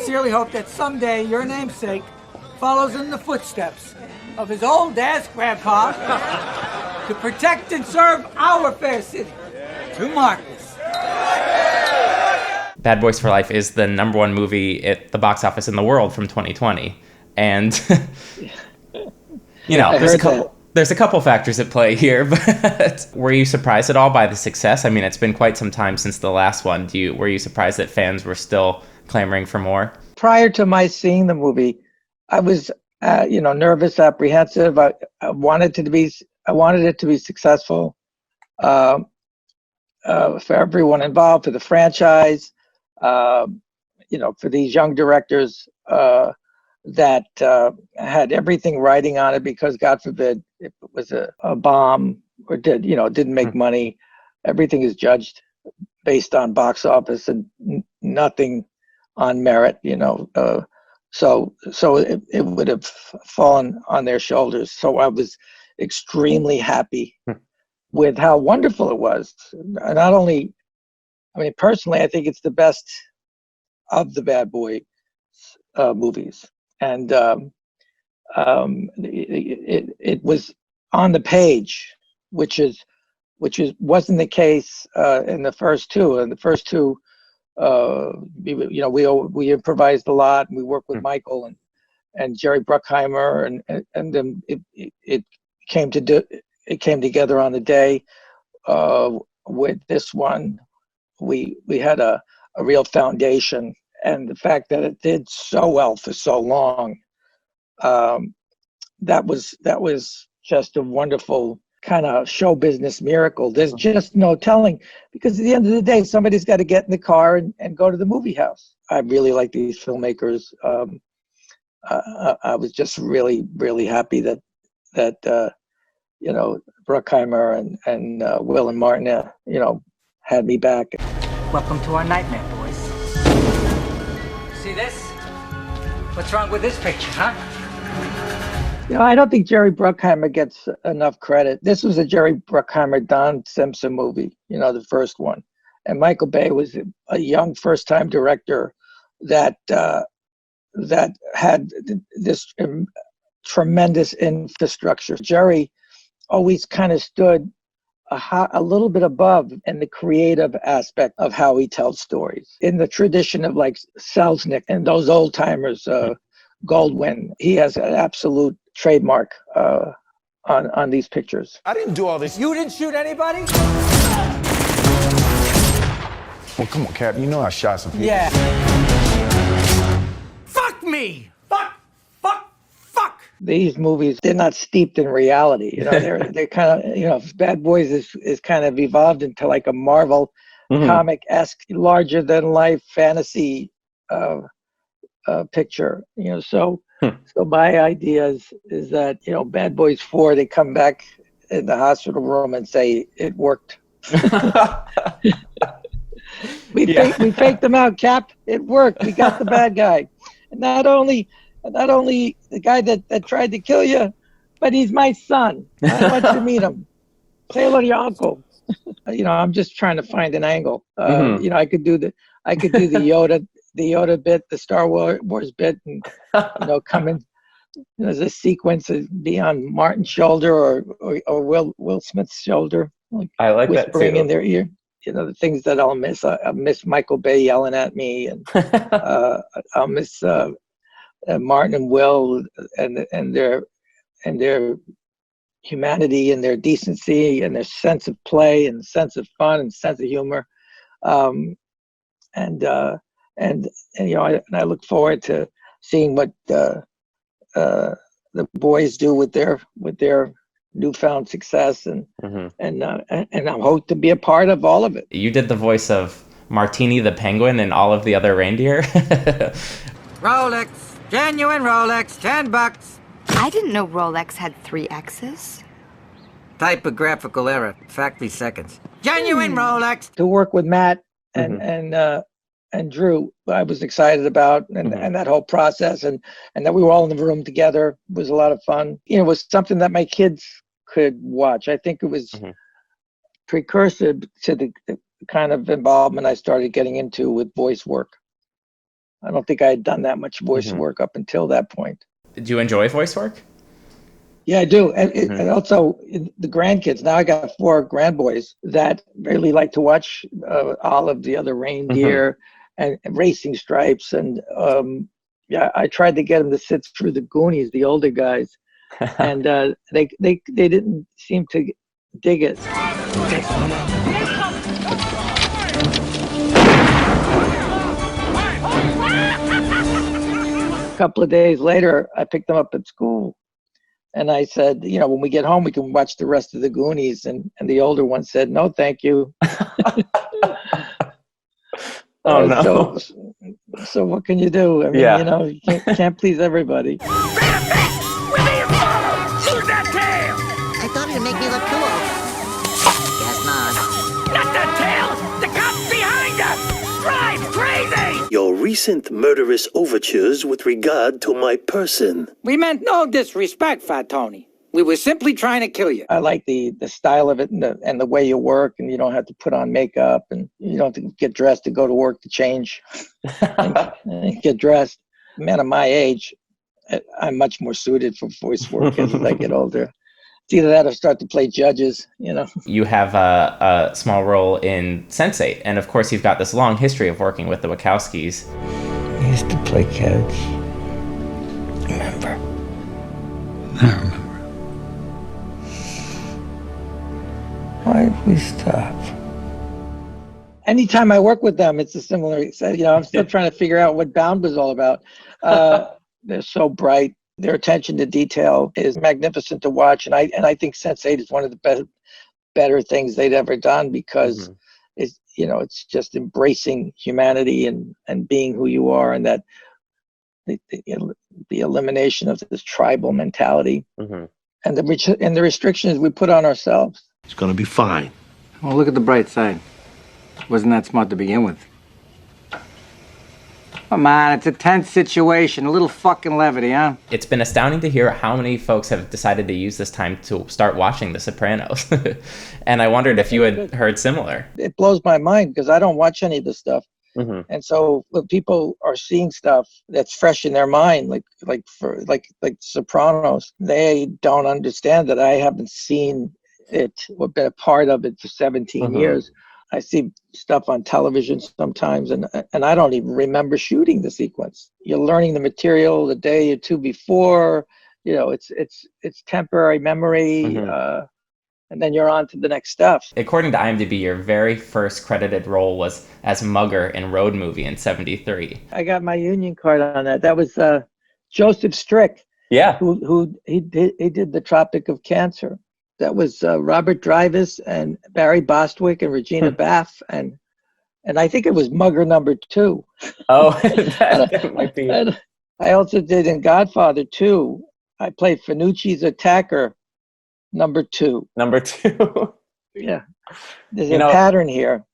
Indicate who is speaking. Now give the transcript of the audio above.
Speaker 1: sincerely hope that someday your namesake follows in the footsteps of his old-ass grandpa to protect and serve our fair city. To Marcus.
Speaker 2: Bad Boys for Life is the #1 movie at the box office in the world from 2020. And, there's a couple factors at play here, but were you surprised at all by the success? I mean, it's been quite some time since the last one. Were you surprised that fans were still clamoring for more?
Speaker 3: Prior to my seeing the movie, I was, nervous, apprehensive. I wanted it to be successful for everyone involved, for the franchise, for these young directors that had everything riding on it, because God forbid if it was a bomb or didn't make money. Everything is judged based on box office and nothing on merit, so it would have fallen on their shoulders. So I was extremely happy with how wonderful it was. Not only, personally, I think it's the best of the Bad Boy movies. And it was on the page, which wasn't the case in the first two. In the first two, we improvised a lot, and we worked with Michael and Jerry Bruckheimer, and then it came together on the day. With this one, we had a real foundation, and the fact that it did so well for so long, that was just a wonderful kind of show business miracle. There's just no telling, because at the end of the day, somebody's got to get in the car and go to the movie house. I really like these filmmakers. I was just really, really happy that Bruckheimer and Will and Martin, had me back.
Speaker 1: Welcome to our nightmare, boys. See this? What's wrong with this picture, huh?
Speaker 3: I don't think Jerry Bruckheimer gets enough credit. This was a Jerry Bruckheimer, Don Simpson movie, the first one. And Michael Bay was a young first-time director that had this tremendous infrastructure. Jerry always kind of stood a little bit above in the creative aspect of how he tells stories. In the tradition of like Selznick and those old timers, Goldwyn, he has an absolute trademark on these pictures.
Speaker 4: I didn't do all this.
Speaker 1: You didn't shoot anybody?
Speaker 4: Well, come on, Cap. You know I shot some people.
Speaker 1: Yeah. Fuck me! Fuck!
Speaker 3: These movies, they're not steeped in reality. They're kind of, Bad Boys is kind of evolved into like a Marvel comic-esque, larger than life fantasy picture. So my idea is that, Bad Boys 4, they come back in the hospital room and say it worked. We faked them out, Cap. It worked. We got the bad guy. And not only the guy that tried to kill you, but he's my son. I want you to meet him. Say hello to your uncle. I'm just trying to find an angle. I could do the Yoda bit, the Star Wars bit, and come in. There's a sequence of be on Martin's shoulder or Will Smith's shoulder,
Speaker 2: I like that
Speaker 3: whispering
Speaker 2: too.
Speaker 3: in their ear. The things that I'll miss. I miss Michael Bay yelling at me, and I'll miss Martin and Will and their humanity and their decency and their sense of play and sense of fun and sense of humor, and I look forward to seeing what the boys do with their newfound success, and I hope to be a part of all of it.
Speaker 2: You did the voice of Martini the Penguin and all of the other reindeer.
Speaker 1: Rolex, genuine Rolex, $10.
Speaker 5: I didn't know Rolex had 3 X's.
Speaker 1: Typographical error, factory seconds. Genuine Rolex.
Speaker 3: To work with Matt and Drew, I was excited about, and that whole process, and that we were all in the room together was a lot of fun. It was something that my kids could watch. I think it was precursor to the kind of involvement I started getting into with voice work. I don't think I had done that much voice work up until that point.
Speaker 2: Do you enjoy voice work?
Speaker 3: Yeah, I do. And also the grandkids. Now I got 4 grandboys that really like to watch all of the other Reindeer and Racing Stripes. And yeah, I tried to get them to sit through the Goonies, the older guys, and they didn't seem to dig it. A couple of days later, I picked them up at school. And I said, you know, when we get home, we can watch the rest of the Goonies. And the older one said, no, thank you.
Speaker 2: Oh, no.
Speaker 3: So what can you do? I mean, you know, you can't please everybody.
Speaker 6: We're being followed! Shoot that tail!
Speaker 7: I thought it'd make me look cool. Guess not.
Speaker 6: Not the tail! The cop's behind us! Drive crazy!
Speaker 8: Your recent murderous overtures with regard to my person.
Speaker 1: We meant no disrespect, Fat Tony. We were simply trying to kill you.
Speaker 3: I like the style of it and the way you work, and you don't have to put on makeup, and you don't have to get dressed to go to work to change and get dressed. Man of my age, I'm much more suited for voice work as I get older. It's either that or start to play judges, you know.
Speaker 2: You have a small role in Sense8, and of course you've got this long history of working with the Wachowskis.
Speaker 3: I used to play catch. Remember? I remember. Why did we stop? Anytime I work with them, it's a similar, you know, I'm still trying to figure out what Bound was all about. They're so bright. Their attention to detail is magnificent to watch. And I think Sense8 is one of the better things they'd ever done, because it's, you know, it's just embracing humanity and being who you are, and that the elimination of this tribal mentality and the restrictions we put on ourselves.
Speaker 8: It's gonna be fine.
Speaker 9: Well, look at the bright side. Wasn't that smart to begin with? Come on, it's a tense situation. A little fucking levity, huh?
Speaker 2: It's been astounding to hear how many folks have decided to use this time to start watching The Sopranos. And I wondered if you had heard similar.
Speaker 3: It blows my mind because I don't watch any of this stuff. And so when people are seeing stuff that's fresh in their mind, like Sopranos, they don't understand that I haven't seen it or been a part of it for 17 years. I see stuff on television sometimes, and I don't even remember shooting the sequence. You're learning the material the day or two before. You know, it's temporary memory, and then you're on to the next stuff.
Speaker 2: According to IMDb, your very first credited role was as Mugger in Road Movie in '73.
Speaker 3: I got my union card on that. That was Joseph Strick.
Speaker 2: Yeah.
Speaker 3: Who he did the Tropic of Cancer. That was Robert Dreyfuss and Barry Bostwick and Regina Bath, and I think it was Mugger #2.
Speaker 2: Oh, that might be.
Speaker 3: And I also did in Godfather 2. I played Finucci's attacker #2.
Speaker 2: #2.
Speaker 3: Yeah, there's a pattern here.